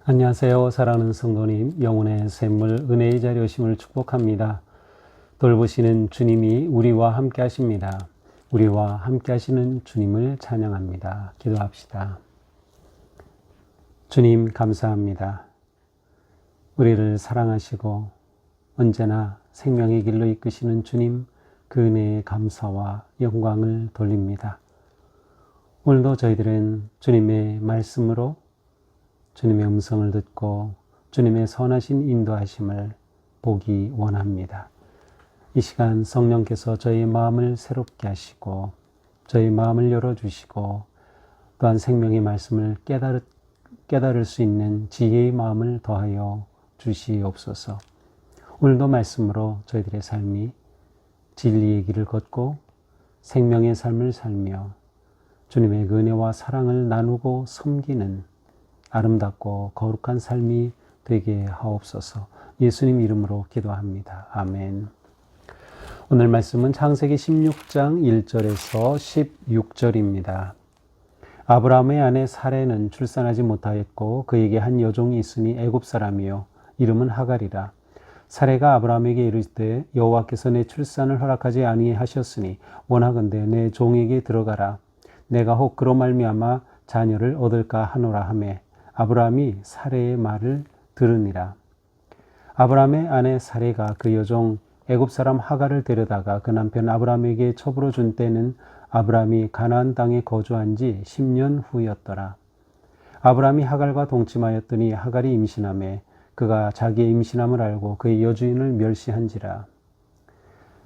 안녕하세요. 사랑하는 성도님, 영혼의 샘물 은혜의 자리 오심을 축복합니다. 돌보시는 주님이 우리와 함께 하십니다. 우리와 함께 하시는 주님을 찬양합니다. 기도합시다. 주님 감사합니다. 우리를 사랑하시고 언제나 생명의 길로 이끄시는 주님, 그 은혜의 감사와 영광을 돌립니다. 오늘도 저희들은 주님의 말씀으로 주님의 음성을 듣고 주님의 선하신 인도하심을 보기 원합니다. 이 시간 성령께서 저희 마음을 새롭게 하시고 저희 마음을 열어주시고 또한 생명의 말씀을 깨달을 수 있는 지혜의 마음을 더하여 주시옵소서. 오늘도 말씀으로 저희들의 삶이 진리의 길을 걷고 생명의 삶을 살며 주님의 은혜와 사랑을 나누고 섬기는 아름답고 거룩한 삶이 되게 하옵소서. 예수님 이름으로 기도합니다. 아멘. 오늘 말씀은 창세기 16장 1절에서 16절입니다. 아브라함의 아내 사레는 출산하지 못하였고 그에게 한 여종이 있으니 애굽 사람이요 이름은 하갈이라. 사레가 아브라함에게 이르되 여호와께서 내 출산을 허락하지 아니하셨으니 원하건대 내 종에게 들어가라. 내가 혹 그로 말미암아 자녀를 얻을까 하노라 하매 아브라함이 사레의 말을 들으니라. 아브라함의 아내 사레가 그 여종 애굽 사람 하갈을 데려다가 그 남편 아브라함에게 첩으로 준 때는 아브라함이 가나안 땅에 거주한 지 10년 후였더라. 아브라함이 하갈과 동침하였더니 하갈이 임신하매 그가 자기의 임신함을 알고 그의 여주인을 멸시한지라.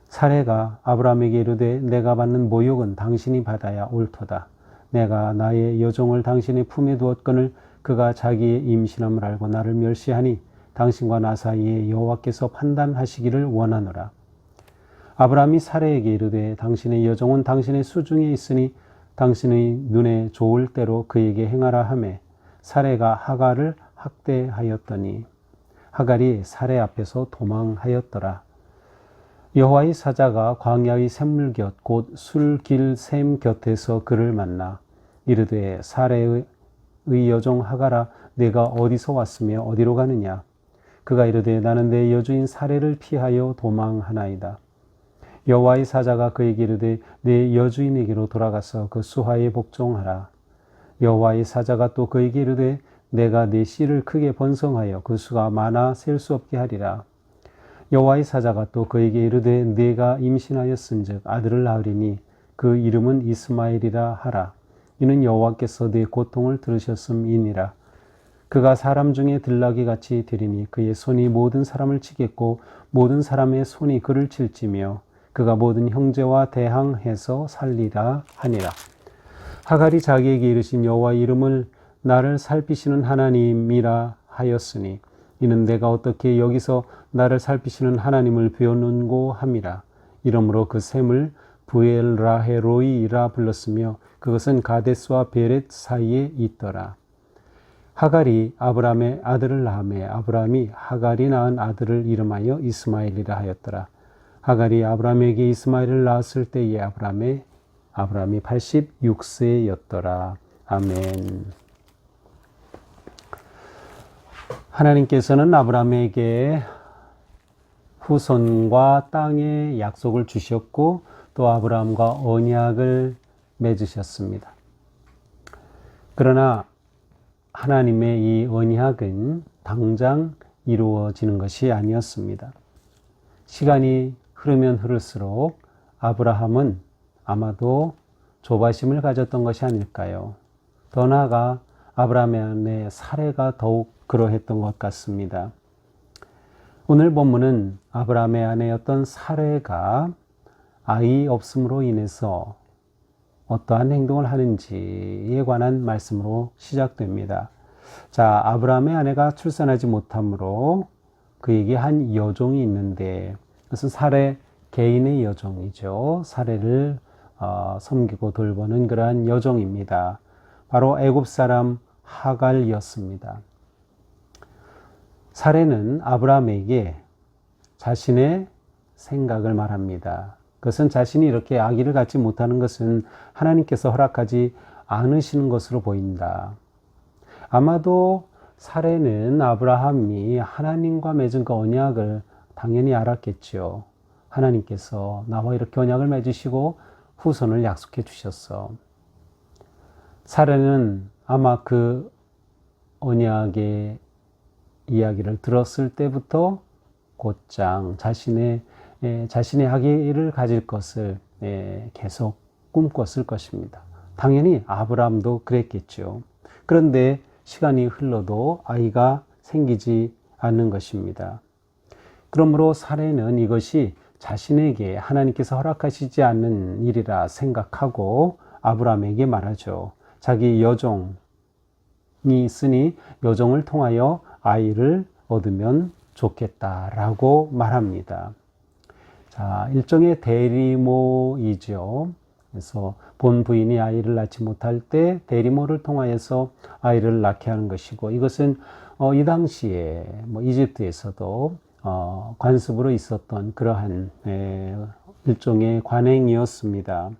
사레가 아브라함에게 이르되 내가 받는 모욕은 당신이 받아야 옳도다. 내가 나의 여종을 당신의 품에 두었거늘 그가 자기의 임신함을 알고 나를 멸시하니 당신과 나 사이에 여호와께서 판단하시기를 원하노라. 아브라함이 사레에게 이르되 당신의 여종은 당신의 수중에 있으니 당신의 눈에 좋을 대로 그에게 행하라 하매 사레가 하갈을 학대하였더니 하갈이 사레 앞에서 도망하였더라. 여호와의 사자가 광야의 샘물 곁 곧 술길 샘 곁에서 그를 만나 이르되 사레의 여종 하갈아 내가 어디서 왔으며 어디로 가느냐. 그가 이르되 나는 내 여주인 사레를 피하여 도망하나이다. 여호와의 사자가 그에게 이르되 내 여주인에게로 돌아가서 그 수하에 복종하라. 여호와의 사자가 또 그에게 이르되 내가 내 씨를 크게 번성하여 그 수가 많아 셀 수 없게 하리라. 여호와의 사자가 또 그에게 이르되 네가 임신하였은즉 아들을 낳으리니 그 이름은 이스마엘이라 하라. 이는 여호와께서 네 고통을 들으셨음이니라. 그가 사람 중에 들나귀같이 되리니 그의 손이 모든 사람을 치겠고 모든 사람의 손이 그를 칠지며 그가 모든 형제와 대항해서 살리라 하니라. 하갈이 자기에게 이르신 여호와의 이름을 나를 살피시는 하나님이라 하였으니 이는 내가 어떻게 여기서 나를 살피시는 하나님을 배웠는고 함이라. 이러므로 그 샘을 부엘라헤로이라 불렀으며 그것은 가데스와 베렛 사이에 있더라. 하갈이 아브라함의 아들을 낳으매 아브라함이 하갈이 낳은 아들을 이름하여 이스마엘이라 하였더라. 하갈이 아브라함에게 이스마엘을 낳았을 때에 아브라함이 86세였더라. 아멘. 하나님께서는 아브라함에게 후손과 땅의 약속을 주셨고 또 아브라함과 언약을 맺으셨습니다. 그러나 하나님의 이 언약은 당장 이루어지는 것이 아니었습니다. 시간이 흐르면 흐를수록 아브라함은 아마도 조바심을 가졌던 것이 아닐까요? 더 나아가 아브라함의 아내 사레가 더욱 그러했던 것 같습니다. 오늘 본문은 아브라함의 아내였던 사레가 아이 없음으로 인해서 어떠한 행동을 하는지에 관한 말씀으로 시작됩니다. 자, 아브라함의 아내가 출산하지 못하므로 그에게 한 여종이 있는데 그것은 사레 개인의 여종이죠. 사레를 섬기고 돌보는 그러한 여종입니다. 바로 애굽 사람 하갈이었습니다. 사례는 아브라함에게 자신의 생각을 말합니다. 그것은 자신이 이렇게 아기를 갖지 못하는 것은 하나님께서 허락하지 않으시는 것으로 보인다. 아마도 사례는 아브라함이 하나님과 맺은 그 언약을 당연히 알았겠죠. 하나님께서 나와 이렇게 언약을 맺으시고 후손을 약속해 주셨어. 사례는 아마 그 언약의 이야기를 들었을 때부터 곧장 자신의 아기를 가질 것을 계속 꿈꿨을 것입니다. 당연히 아브라함도 그랬겠죠. 그런데 시간이 흘러도 아이가 생기지 않는 것입니다. 그러므로 사례는 이것이 자신에게 하나님께서 허락하시지 않는 일이라 생각하고 아브라함에게 말하죠. 자기 여종이 있으니 여종을 통하여 아이를 얻으면 좋겠다라고 말합니다. 자, 일종의 대리모이죠. 그래서 본 부인이 아이를 낳지 못할 때 대리모를 통하여서 아이를 낳게 하는 것이고, 이것은 이 당시에 이집트에서도 관습으로 있었던 그러한 일종의 관행이었습니다.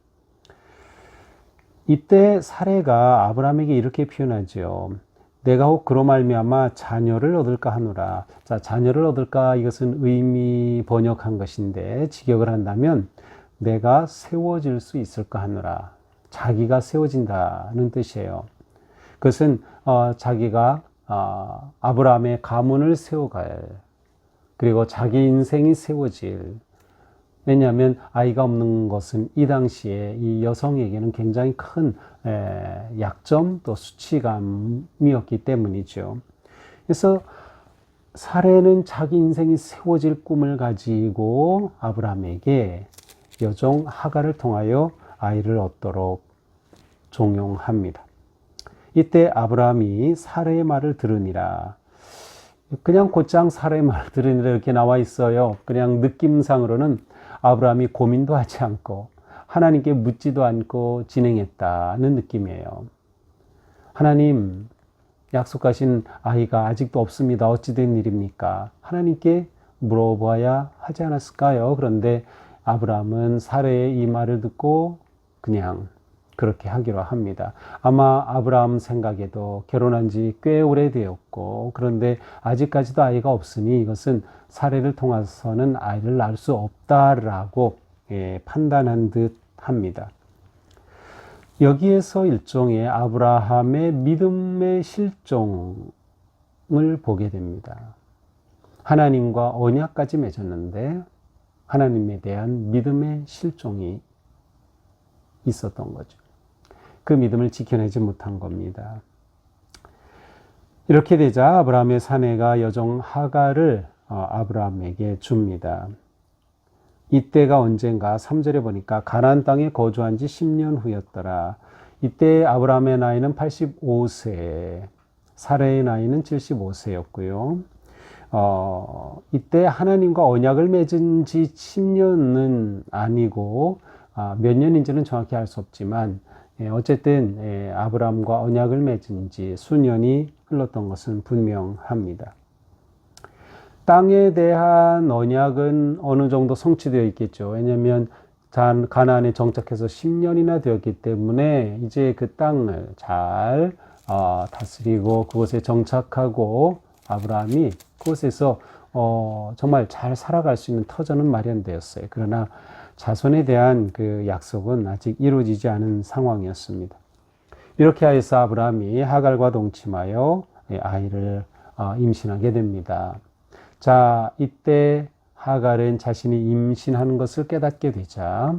이때 사례가 아브라함에게 이렇게 표현하죠. 내가 혹 그로 말미암아 자녀를 얻을까 하노라. 자, 자녀를 얻을까, 이것은 의미 번역한 것인데 직역을 한다면 내가 세워질 수 있을까 하노라. 자기가 세워진다는 뜻이에요. 그것은 자기가 아브라함의 가문을 세워갈, 그리고 자기 인생이 세워질. 왜냐하면 아이가 없는 것은 이 당시에 이 여성에게는 굉장히 큰 약점 또 수치감이었기 때문이죠. 그래서 사례는 자기 인생이 세워질 꿈을 가지고 아브라함에게 여종 하갈을 통하여 아이를 얻도록 종용합니다. 이때 아브라함이 사례의 말을 들으니라. 그냥 곧장 사례의 말을 들으니라 이렇게 나와 있어요. 그냥 느낌상으로는 아브라함이 고민도 하지 않고 하나님께 묻지도 않고 진행했다는 느낌이에요. 하나님, 약속하신 아이가 아직도 없습니다. 어찌 된 일입니까? 하나님께 물어봐야 하지 않았을까요? 그런데 아브라함은 사례의 이 말을 듣고 그냥 그렇게 하기로 합니다. 아마 아브라함 생각에도 결혼한 지 꽤 오래되었고, 그런데 아직까지도 아이가 없으니 이것은 사례를 통해서는 아이를 낳을 수 없다라고 판단한 듯 합니다. 여기에서 일종의 아브라함의 믿음의 실종을 보게 됩니다. 하나님과 언약까지 맺었는데 하나님에 대한 믿음의 실종이 있었던 거죠. 그 믿음을 지켜내지 못한 겁니다. 이렇게 되자 아브라함의 사내가 여종 하갈을 아브라함에게 줍니다. 이때가 언젠가 3절에 보니까 가나안 땅에 거주한 지 10년 후였더라. 이때 아브라함의 나이는 85세, 사레의 나이는 75세였고요. 이때 하나님과 언약을 맺은 지 10년은 아니고 몇 년인지는 정확히 알 수 없지만 어쨌든 아브라함과 언약을 맺은 지 수년이 흘렀던 것은 분명합니다. 땅에 대한 언약은 어느 정도 성취되어 있겠죠. 왜냐하면 가나안에 정착해서 10년이나 되었기 때문에 이제 그 땅을 잘 다스리고 그곳에 정착하고 아브라함이 그곳에서 정말 잘 살아갈 수 있는 터전은 마련되었어요. 그러나 자손에 대한 그 약속은 아직 이루어지지 않은 상황이었습니다. 이렇게 하여서 아브라함이 하갈과 동침하여 아이를 임신하게 됩니다. 자, 이때 하갈은 자신이 임신하는 것을 깨닫게 되자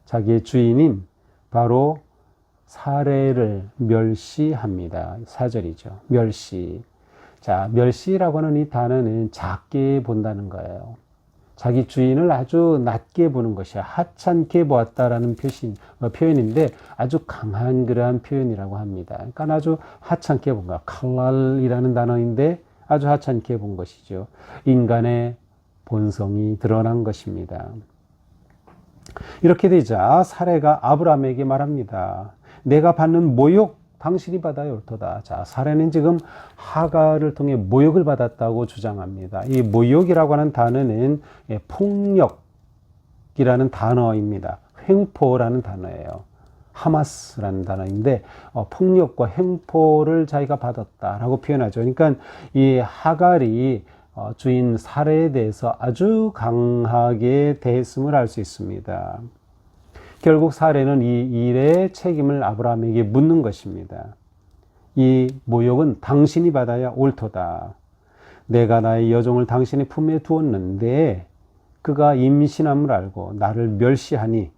자기의 주인인 바로 사레를 멸시합니다. 4절이죠. 멸시. 자, 멸시라고 하는 이 단어는 작게 본다는 거예요. 자기 주인을 아주 낮게 보는 것이야. 하찮게 보았다라는 표현인데 아주 강한 그러한 표현이라고 합니다. 그러니까 아주 하찮게 본 거야. 칼랄이라는 단어인데 아주 하찮게 본 것이죠. 인간의 본성이 드러난 것입니다. 이렇게 되자 사레가 아브라함에게 말합니다. 내가 받는 모욕 당신이 받아야 옳도다. 자, 사례는 지금 하갈을 통해 모욕을 받았다고 주장합니다. 이 모욕이라고 하는 단어는 폭력이라는 단어입니다. 횡포라는 단어예요. 하마스라는 단어인데 폭력과 횡포를 자기가 받았다라고 표현하죠. 그러니까 이 하갈이 주인 사레에 대해서 아주 강하게 대했음을 알 수 있습니다. 결국 사레는 이 일의 책임을 아브라함에게 묻는 것입니다. 이 모욕은 당신이 받아야 옳도다. 내가 나의 여종을 당신의 품에 두었는데 그가 임신함을 알고 나를 멸시하니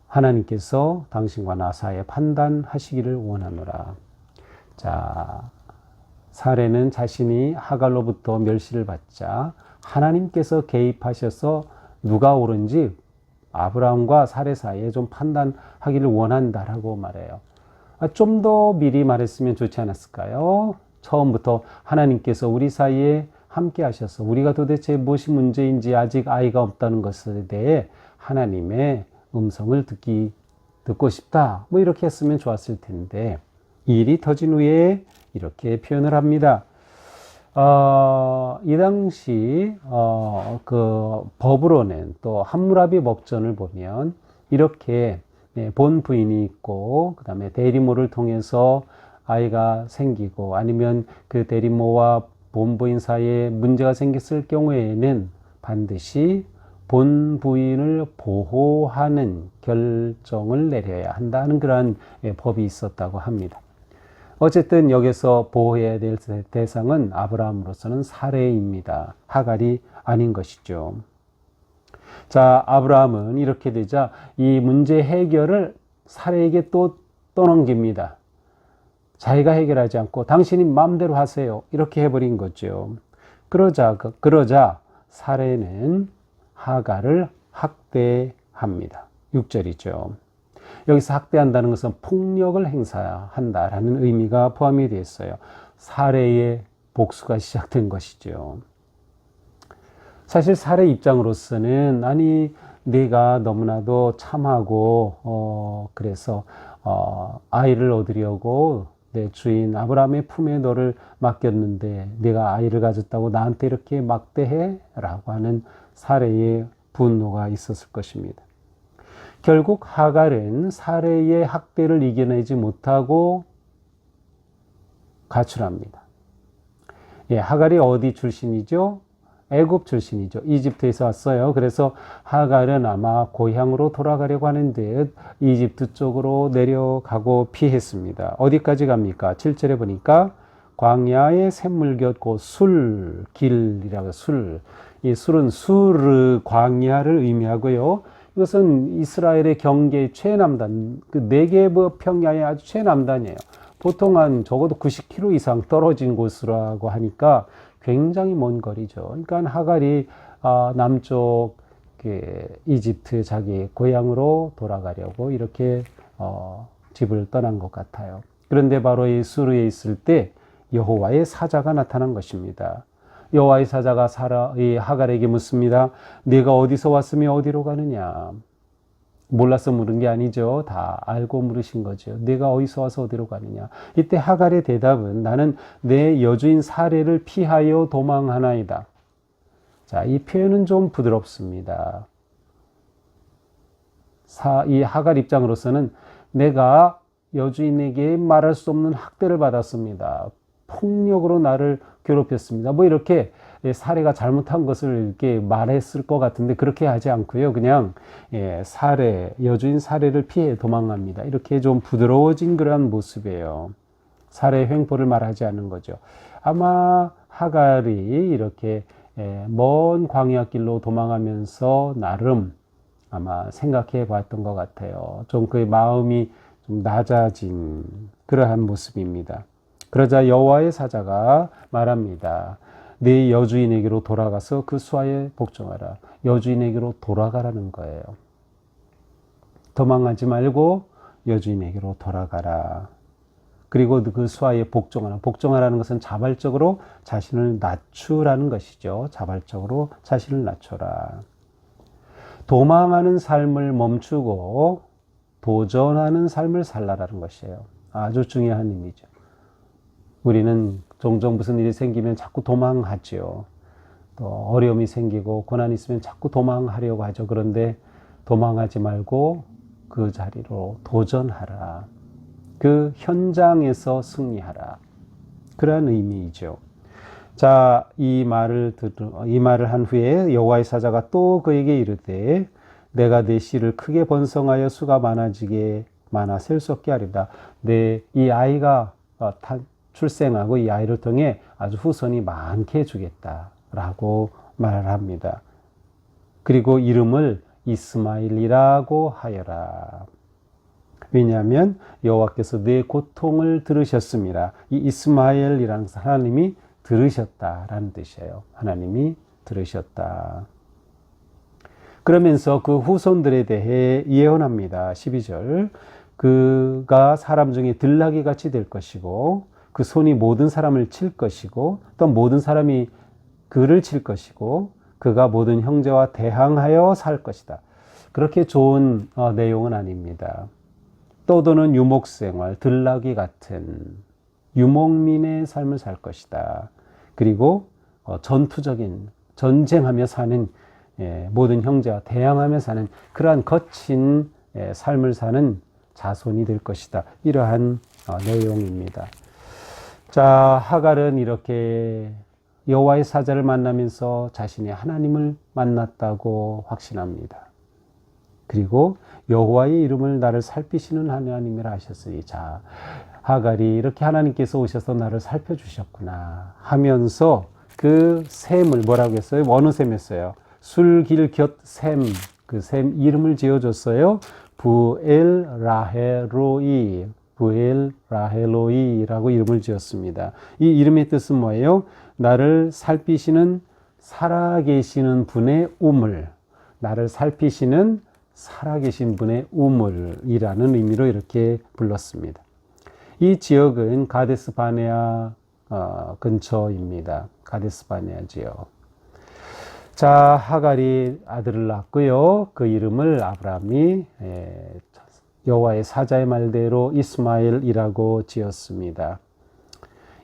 하나님께서 당신과 나 사이에 판단하시기를 원하노라. 자, 사레는 자신이 하갈로부터 멸시를 받자 하나님께서 개입하셔서 누가 옳은지 아브라함과 사레 사이에 좀 판단하기를 원한다라고 말해요. 좀 더 미리 말했으면 좋지 않았을까요? 처음부터 하나님께서 우리 사이에 함께 하셔서 우리가 도대체 무엇이 문제인지 아직 아이가 없다는 것에 대해 하나님의 음성을 듣고 싶다. 뭐 이렇게 했으면 좋았을 텐데 이 일이 터진 후에 이렇게 표현을 합니다. 이 당시 그 법으로는 또 함무라비 법전을 보면 이렇게 본 부인이 있고 그 다음에 대리모를 통해서 아이가 생기고 아니면 그 대리모와 본 부인 사이에 문제가 생겼을 경우에는 반드시 본 부인을 보호하는 결정을 내려야 한다는 그러한 법이 있었다고 합니다. 어쨌든 여기서 보호해야 될 대상은 아브라함으로서는 사레입니다. 하갈이 아닌 것이죠. 자, 아브라함은 이렇게 되자 이 문제 해결을 사레에게 또 떠넘깁니다. 자기가 해결하지 않고 당신이 마음대로 하세요. 이렇게 해버린 거죠. 그러자 사레는 하갈을 학대합니다. 6절이죠. 여기서 학대한다는 것은 폭력을 행사한다라는 의미가 포함이 되어 있어요. 사례의 복수가 시작된 것이죠. 사실 사례 입장으로서는 아니 내가 너무나도 참하고 그래서 아이를 얻으려고 내 주인 아브라함의 품에 너를 맡겼는데 내가 아이를 가졌다고 나한테 이렇게 막대해? 라고 하는 사례의 분노가 있었을 것입니다. 결국 하갈은 사레의 학대를 이겨내지 못하고 가출합니다. 하갈이 어디 출신이죠? 애굽 출신이죠. 이집트에서 왔어요. 그래서 하갈은 아마 고향으로 돌아가려고 하는데 이집트 쪽으로 내려가고 피했습니다. 어디까지 갑니까? 7절에 보니까 광야의 샘물곁 곧 길이라고 술. 이 술은 수르 광야를 의미하고요. 이것은 이스라엘의 경계 최남단, 그 네게브 평야의 아주 최남단이에요. 보통 한 적어도 90km 이상 떨어진 곳이라고 하니까 굉장히 먼 거리죠. 그러니까 하갈이 남쪽 이집트 자기 고향으로 돌아가려고 이렇게 집을 떠난 것 같아요. 그런데 바로 이 수르에 있을 때 여호와의 사자가 나타난 것입니다. 여호와의 사자가 이 하갈에게 묻습니다. 네가 어디서 왔으며 어디로 가느냐? 몰라서 물은 게 아니죠. 다 알고 물으신 거죠. 네가 어디서 와서 어디로 가느냐? 이때 하갈의 대답은 나는 내 여주인 사레를 피하여 도망하나이다. 자, 이 표현은 좀 부드럽습니다. 이 하갈 입장으로서는 내가 여주인에게 말할 수 없는 학대를 받았습니다. 폭력으로 나를 괴롭혔습니다. 뭐 이렇게 사례가 잘못한 것을 이렇게 말했을 것 같은데 그렇게 하지 않고요. 그냥 여주인 사례를 피해 도망갑니다. 이렇게 좀 부드러워진 그런 모습이에요. 사례 횡포를 말하지 않는 거죠. 아마 하갈이 이렇게 먼 광야길로 도망하면서 나름 아마 생각해 봤던 것 같아요. 좀 그의 마음이 좀 낮아진 그러한 모습입니다. 그러자 여호와의 사자가 말합니다. 네 여주인에게로 돌아가서 그 수하에 복종하라. 여주인에게로 돌아가라는 거예요. 도망하지 말고 여주인에게로 돌아가라. 그리고 그 수하에 복종하라. 복종하라는 것은 자발적으로 자신을 낮추라는 것이죠. 자발적으로 자신을 낮춰라. 도망하는 삶을 멈추고 도전하는 삶을 살라라는 것이에요. 아주 중요한 의미죠. 우리는 종종 무슨 일이 생기면 자꾸 도망하죠. 또 어려움이 생기고 고난이 있으면 자꾸 도망하려고 하죠. 그런데 도망하지 말고 그 자리로 도전하라. 그 현장에서 승리하라. 그러한 의미이죠. 자, 이 말을 한 후에 여호와의 사자가 또 그에게 이르되 내가 내 씨를 크게 번성하여 수가 많아 셀 수 없게 하리다. 이 아이가 출생하고 이 아이를 통해 아주 후손이 많게 해주겠다라고 말을 합니다. 그리고 이름을 이스마엘이라고 하여라. 왜냐하면 여호와께서 내 고통을 들으셨습니다. 이 이스마엘이라는 하나님이 들으셨다라는 뜻이에요. 하나님이 들으셨다. 그러면서 그 후손들에 대해 예언합니다. 12절. 그가 사람 중에 들나귀 같이 될 것이고 그 손이 모든 사람을 칠 것이고 또 모든 사람이 그를 칠 것이고 그가 모든 형제와 대항하여 살 것이다. 그렇게 좋은 내용은 아닙니다. 떠도는 유목생활, 들나귀 같은 유목민의 삶을 살 것이다. 그리고 전투적인 전쟁하며 사는 모든 형제와 대항하며 사는 그러한 거친 삶을 사는 자손이 될 것이다. 이러한 내용입니다. 자, 하갈은 이렇게 여호와의 사자를 만나면서 자신이 하나님을 만났다고 확신합니다. 그리고 여호와의 이름을 나를 살피시는 하나님이라 하셨으니, 자, 하갈이 이렇게 하나님께서 오셔서 나를 살펴주셨구나 하면서 그 샘을 뭐라고 했어요? 어느 샘이었어요? 술길곁샘, 그 샘 이름을 지어줬어요. 부엘라헬로이라고 이름을 지었습니다. 이 이름의 뜻은 뭐예요? 나를 살피시는 살아계시는 분의 우물, 나를 살피시는 살아계신 분의 우물이라는 의미로 이렇게 불렀습니다. 이 지역은 가데스 바네아 근처입니다. 가데스 바네아 지역. 자, 하갈이 아들을 낳고요. 그 이름을 아브라함이 여호와의 사자의 말대로 이스마엘이라고 지었습니다.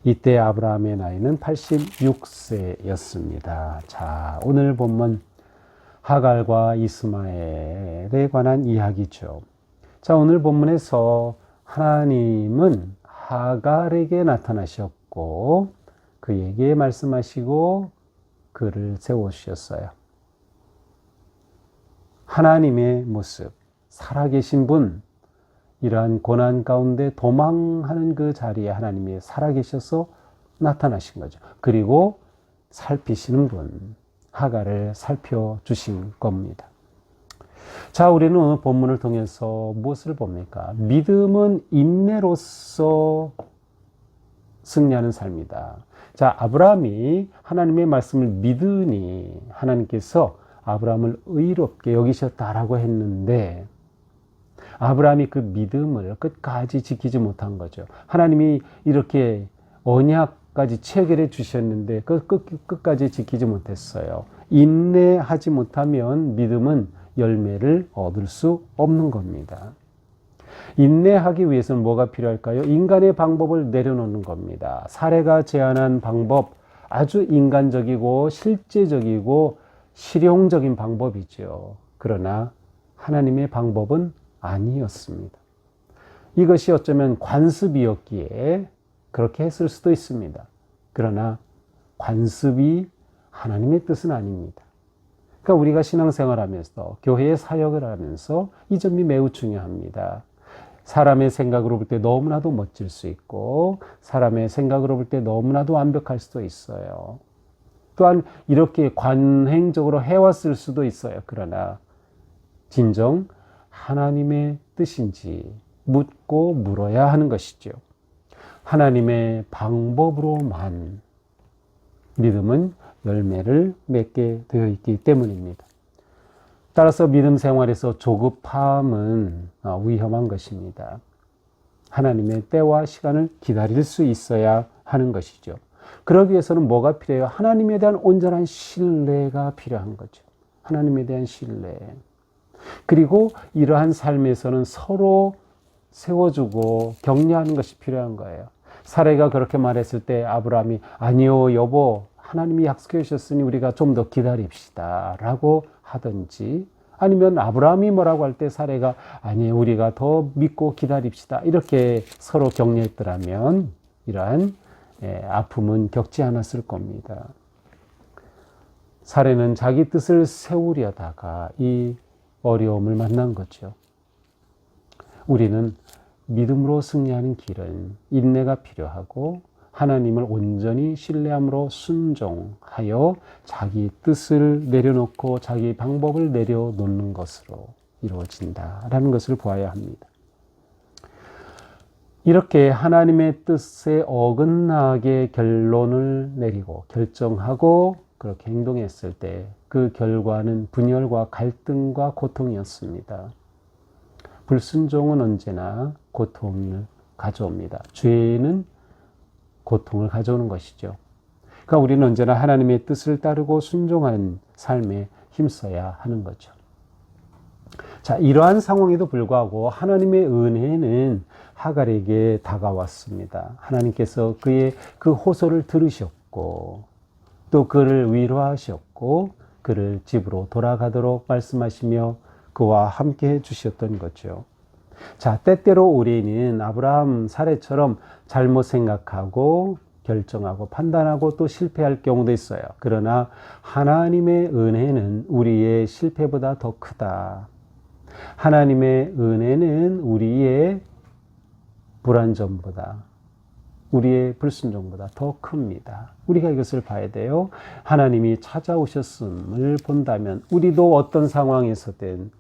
이때 아브라함의 나이는 86세였습니다. 자, 오늘 본문 하갈과 이스마엘에 관한 이야기죠. 자, 오늘 본문에서 하나님은 하갈에게 나타나셨고 그에게 말씀하시고 그를 세우셨어요. 하나님의 모습, 살아계신 분, 이러한 고난 가운데 도망하는 그 자리에 하나님이 살아계셔서 나타나신 거죠. 그리고 살피시는 분, 하갈을 살펴주신 겁니다. 자, 우리는 오늘 본문을 통해서 무엇을 봅니까? 믿음은 인내로서 승리하는 삶이다. 자, 아브라함이 하나님의 말씀을 믿으니 하나님께서 아브라함을 의롭게 여기셨다라고 했는데 아브라함이 그 믿음을 끝까지 지키지 못한 거죠. 하나님이 이렇게 언약까지 체결해 주셨는데 끝까지 지키지 못했어요. 인내하지 못하면 믿음은 열매를 얻을 수 없는 겁니다. 인내하기 위해서는 뭐가 필요할까요? 인간의 방법을 내려놓는 겁니다. 사례가 제안한 방법, 아주 인간적이고 실제적이고 실용적인 방법이죠. 그러나 하나님의 방법은 아니었습니다. 이것이 어쩌면 관습이었기에 그렇게 했을 수도 있습니다. 그러나 관습이 하나님의 뜻은 아닙니다. 그러니까 우리가 신앙생활하면서 교회의 사역을 하면서 이 점이 매우 중요합니다. 사람의 생각으로 볼 때 너무나도 멋질 수 있고 사람의 생각으로 볼 때 너무나도 완벽할 수도 있어요. 또한 이렇게 관행적으로 해왔을 수도 있어요. 그러나 진정 하나님의 뜻인지 묻고 물어야 하는 것이죠. 하나님의 방법으로만 믿음은 열매를 맺게 되어 있기 때문입니다. 따라서 믿음 생활에서 조급함은 위험한 것입니다. 하나님의 때와 시간을 기다릴 수 있어야 하는 것이죠. 그러기 위해서는 뭐가 필요해요? 하나님에 대한 온전한 신뢰가 필요한 거죠. 하나님에 대한 신뢰. 그리고 이러한 삶에서는 서로 세워주고 격려하는 것이 필요한 거예요. 사례가 그렇게 말했을 때 아브라함이 아니요 여보 하나님이 약속해 주셨으니 우리가 좀 더 기다립시다 라고 하든지, 아니면 아브라함이 뭐라고 할 때 사례가 아니요 우리가 더 믿고 기다립시다 이렇게 서로 격려했더라면 이러한 아픔은 겪지 않았을 겁니다. 사례는 자기 뜻을 세우려다가 이 어려움을 만난 거죠. 우리는 믿음으로 승리하는 길은 인내가 필요하고 하나님을 온전히 신뢰함으로 순종하여 자기 뜻을 내려놓고 자기 방법을 내려놓는 것으로 이루어진다라는 것을 보아야 합니다. 이렇게 하나님의 뜻에 어긋나게 결론을 내리고 결정하고 그렇게 행동했을 때 그 결과는 분열과 갈등과 고통이었습니다. 불순종은 언제나 고통을 가져옵니다. 죄는 고통을 가져오는 것이죠. 그러니까 우리는 언제나 하나님의 뜻을 따르고 순종하는 삶에 힘써야 하는 거죠. 자, 이러한 상황에도 불구하고 하나님의 은혜는 하갈에게 다가왔습니다. 하나님께서 그의 그 호소를 들으셨고 또 그를 위로하셨고 그를 집으로 돌아가도록 말씀하시며 그와 함께 해주셨던 거죠. 자, 때때로 우리는 아브라함 사례처럼 잘못 생각하고 결정하고 판단하고 또 실패할 경우도 있어요. 그러나 하나님의 은혜는 우리의 실패보다 더 크다. 하나님의 은혜는 우리의 불완전보다, 우리의 불순종보다 더 큽니다. 우리가 이것을 봐야 돼요. 하나님이 찾아오셨음을 본다면 우리도 어떤 상황에서든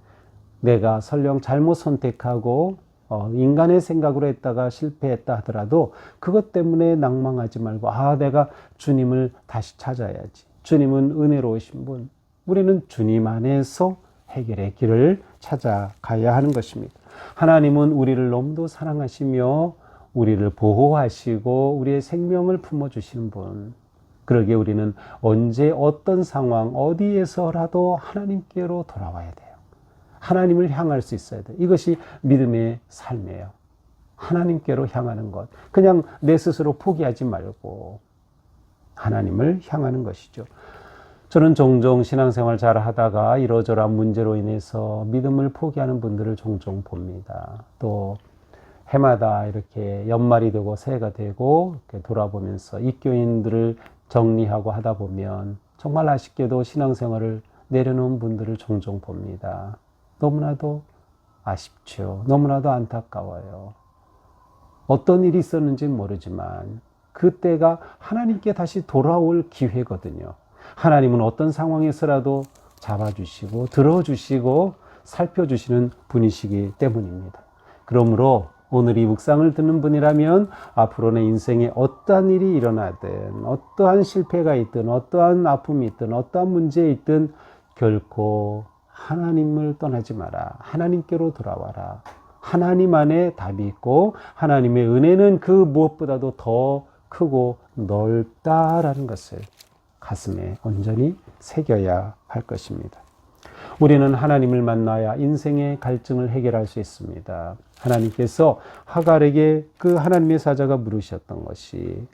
내가 설령 잘못 선택하고 인간의 생각으로 했다가 실패했다 하더라도 그것 때문에 낭망하지 말고 내가 주님을 다시 찾아야지. 주님은 은혜로우신 분. 우리는 주님 안에서 해결의 길을 찾아가야 하는 것입니다. 하나님은 우리를 너무도 사랑하시며 우리를 보호하시고 우리의 생명을 품어주시는 분. 그러기에 우리는 언제 어떤 상황 어디에서라도 하나님께로 돌아와야 돼요. 하나님을 향할 수 있어야 돼요. 이것이 믿음의 삶이에요. 하나님께로 향하는 것. 그냥 내 스스로 포기하지 말고 하나님을 향하는 것이죠. 저는 종종 신앙생활 잘 하다가 이러저러한 문제로 인해서 믿음을 포기하는 분들을 종종 봅니다. 또 해마다 이렇게 연말이 되고 새해가 되고 이렇게 돌아보면서 입교인들을 정리하고 하다 보면 정말 아쉽게도 신앙생활을 내려놓은 분들을 종종 봅니다. 너무나도 아쉽죠. 너무나도 안타까워요. 어떤 일이 있었는지는 모르지만 그때가 하나님께 다시 돌아올 기회거든요. 하나님은 어떤 상황에서라도 잡아주시고 들어주시고 살펴주시는 분이시기 때문입니다. 그러므로 오늘 이 묵상을 듣는 분이라면 앞으로 내 인생에 어떠한 일이 일어나든 어떠한 실패가 있든 어떠한 아픔이 있든 어떠한 문제에 있든 결코 하나님을 떠나지 마라. 하나님께로 돌아와라. 하나님 안에 답이 있고 하나님의 은혜는 그 무엇보다도 더 크고 넓다라는 것을 가슴에 온전히 새겨야 할 것입니다. 우리는 하나님을 만나야 인생의 갈증을 해결할 수 있습니다. 하나님께서 하갈에게 그 하나님의 사자가 물으셨던 것이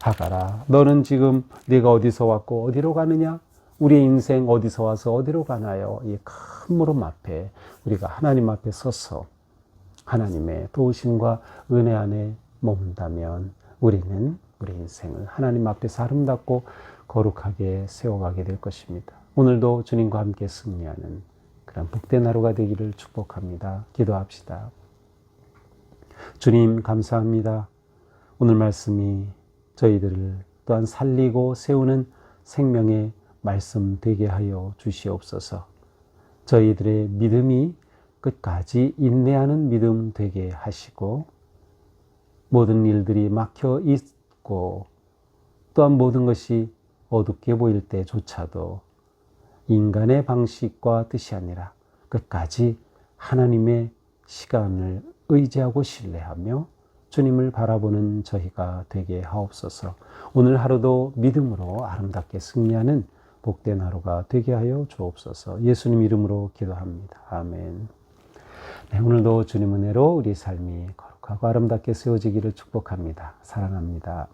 하갈아, 너는 지금 네가 어디서 왔고 어디로 가느냐? 우리의 인생 어디서 와서 어디로 가나요? 이 큰 물음 앞에 우리가 하나님 앞에 서서 하나님의 도우심과 은혜 안에 머문다면 우리는 우리 인생을 하나님 앞에서 아름답고 거룩하게 세워가게 될 것입니다. 오늘도 주님과 함께 승리하는 그런 복된 하루가 되기를 축복합니다. 기도합시다. 주님 감사합니다. 오늘 말씀이 저희들을 또한 살리고 세우는 생명의 말씀 되게 하여 주시옵소서. 저희들의 믿음이 끝까지 인내하는 믿음 되게 하시고 모든 일들이 막혀 있고 또한 모든 것이 어둡게 보일 때조차도 인간의 방식과 뜻이 아니라 끝까지 하나님의 시간을 의지하고 신뢰하며 주님을 바라보는 저희가 되게 하옵소서. 오늘 하루도 믿음으로 아름답게 승리하는 복된 하루가 되게 하여 주옵소서. 예수님 이름으로 기도합니다. 아멘. 네, 오늘도 주님 은혜로 우리 삶이 거룩하고 아름답게 세워지기를 축복합니다. 사랑합니다.